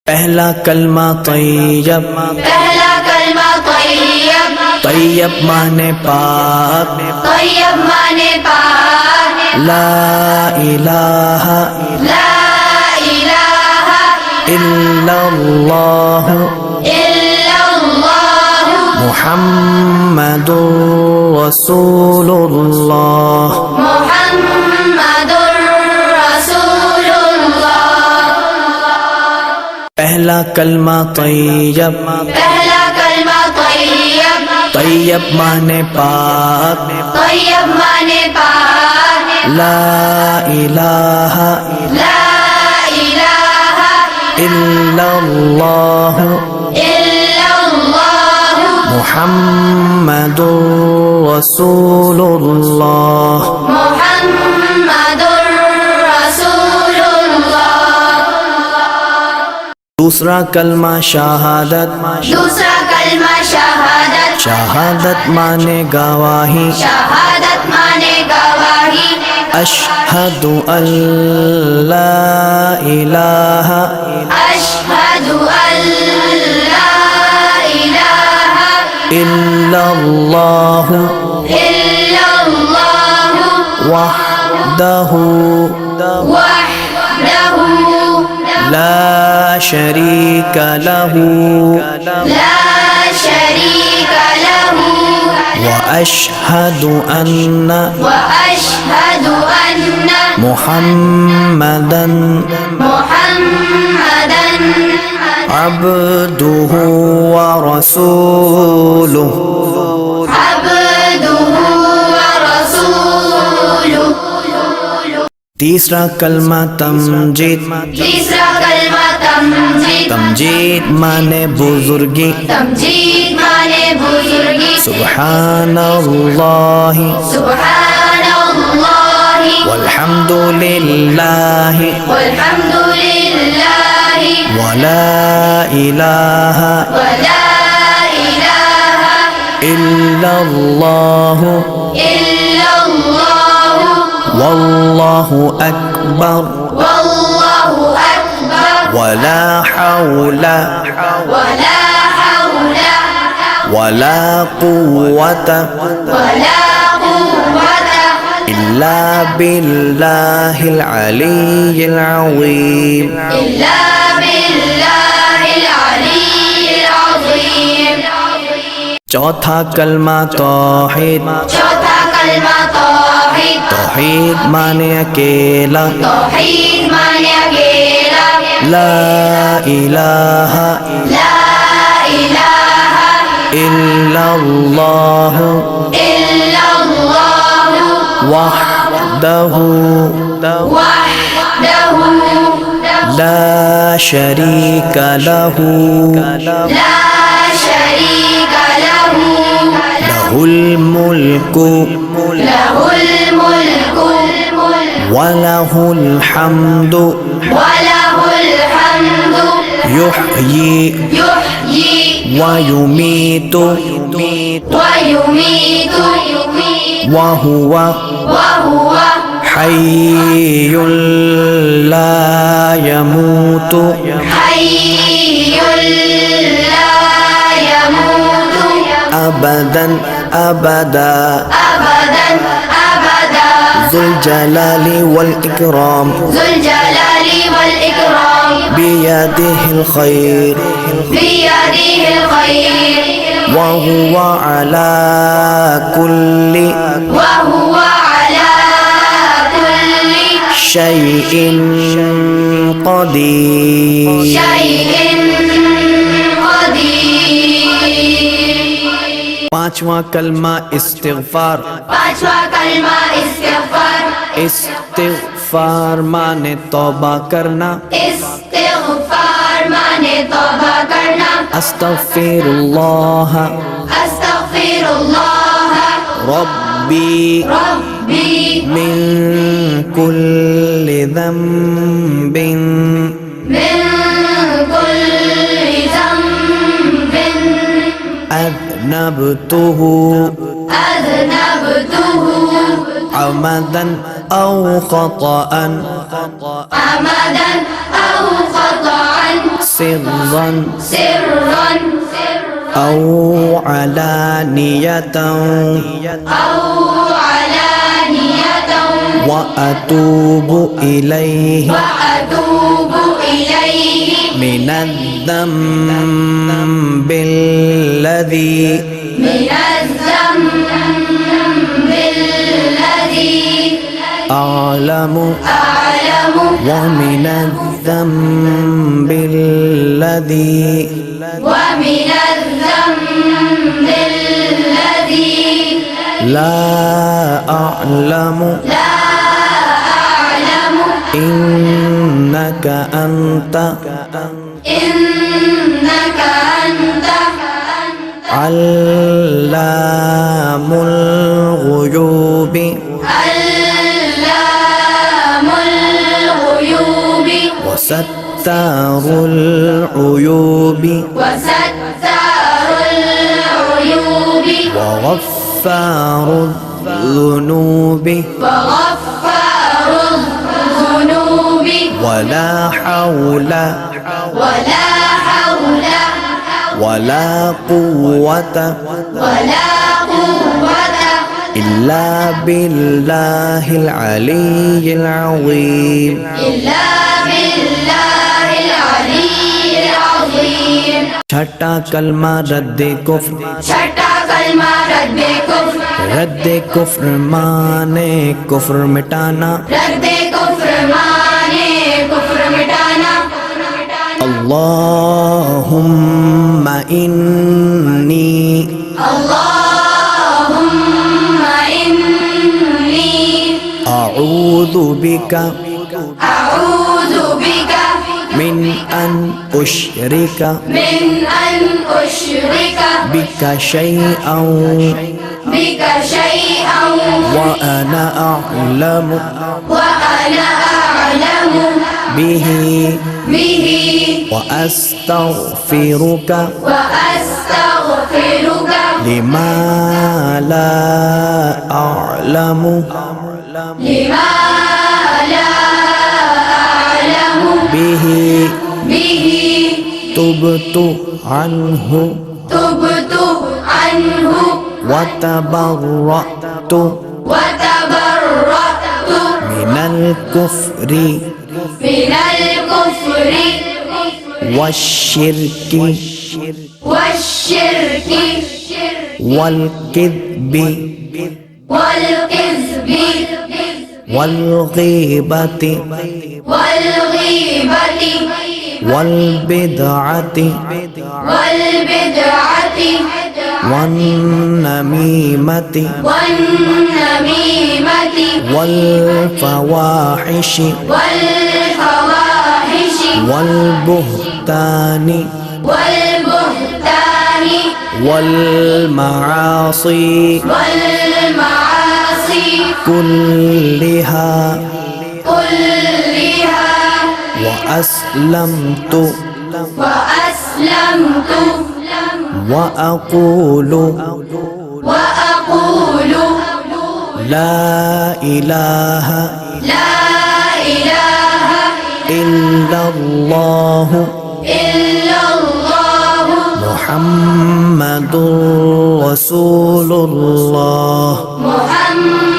पहला कलमा तैयब, पहला कलमा तैयब, तैयब माने पाक, तैयब माने पाक, ला इलाहा ला इलाहा इल्लल्लाह इल्लल्लाह मुहम्मदुर रसूलुल्लाह। मुहम्मदुर रसूलुल्लाह। पहला कलमा तैयब, पहला कलमा तैयब, तैयब माने पाक, तैयब माने पाक, ला इलाहा ला इलाहा इल्लल्लाह इल्लल्लाह मुहम्मदुर रसूलुल्लाह। मुहम्मदुर रसूलुल्लाह। दूसरा कलमा शहादत, दूसरा कलमा शहादत, शहादत माने गवाही, शहादत माने गवाही, अशहदु अल्ला इलाहा अशहदु अल्ला इलाहा इल्लल्लाह इल्लल्लाह वहदहु वहदहु ला शरीक लहु ला शरीक लहु व अशहदु अन्ना वअशहदु अन्न मुहम्मदन मुहम्मदन अब्दुहु व रसूलुहु। अब्दुहु व रसूलुहु। तीसरा कलमा तमजीद, तीसरा कलमा तमजीद, तमजीद माने बुजुर्गी, तमजीद माने बुजुर्गी, सुब्हानल्लाहि सुब्हानल्लाहि वल्हम्दुलिल्लाहि वल्हम्दुलिल्लाहि वला इलाहा वला इलाहा इल्लल्लाह इल्लल्लाह वल्लाहु अकबर वल्लाहु अकबर वला हौला वला हौला वला कुव्वता वला कुव्वता इल्ला बिल्लाहिल अलिय्यिल अज़ीम। इल्ला बिल्लाहिल अलिय्यिल अज़ीम। चौथा कलमा तौहीद, चौथा कलमा तौहीद, तौहीद माने अकेला, तौहीद माने अकेला, ला इलाहा ला इलाहा इल्लल्लाह इल्लल्लाह वहदहु वहदहु ला शरीक लहु ला शरीक लहु लहुल मुल्कु लहुल मुल्कु वलहुल हम्दु वलहुल हम्दु युहयी युहयी वयुमीतु वयुमीतु वहुवा वहुव हय्युल ला यमूतु हय्युल ला यमूतु अबदन अबदा अबदन अबदा ज़ुल जलाली वल इकराम ज़ुल जलाली वल इकराम बियदिहिल खैर बियदिहिल खैर वहुवा अला कुल्ली वहुव अला कुल्ली शैइन क़दीर। शैइन क़दीर। पांचवा कलमा इस्तिग़फ़ार, पांचवा कलमा इस्तिग़फ़ार, इस्तिग़फ़ार माने तौबा करना, इस्तिग़फ़ार माने तौबा करना, अस्तग़फ़िरुल्लाह अस्तग़फ़िरुल्लाह रब्बी रब्बी मिन कुल्लि ज़ंबिन मिन कुल्लि ज़ंबिन अज़नबतुहु अज़नबतुहु अमदन औ ख़तअन अमदन औ ख़तअन سرا سرا أو علانية أو علانية وأتوب إليه وأتوب إليه من الذنب الذي من الذنب الذي أعلم أعلم ومن الذنب الذي ومن الذنب الذي لا أعلم لا أعلم إنك أنت إنك أنت علام الغيوب علام الغيوب وستار العيوب وستار العيوب وغفار الذنوب وغفار الذنوب ولا حول ولا حول ولا قوة ولا قوة إلا بالله العلي العظيم إلا بالله العلي العظيم छठा कलमा रद्दे कुफ्र छठा कलमा रद्दे कुफ्र रद्दे कुफ्र माने कुफ्र मिटाना रद्दे कुफ्र माने कुफ्र मिटाना अल्लाहुम्मा इन्नी अल्लाहुम्मा इन्नी अऊज़ु बिका अऊज़ु बिका मिन अन उश्रिका मिन अन उश्रिका बिका शैअन बिक शैअन व अना अअलमु وأنا أعلم बिही به व अस्तगफिरुका وأستغفرك लिमा ला अअलमु لما لا أعلم बिही به तुबतु अन्हु تبت عنه व तबर्रअतु وتبرأت मिनल कुफ्रि من الكفر والشرك والشرك والكذب والكذب والغيبة والغيبة والبدعة والبدعة والنميمة والنميمة والفواحش والفواحش والبهتان والبهتان والمعاصي والمعاصي كلها كلها وأسلمت وأسلمت وأقول وأقول لا إله لا إله إلا الله إلا الله محمد رسول الله محمد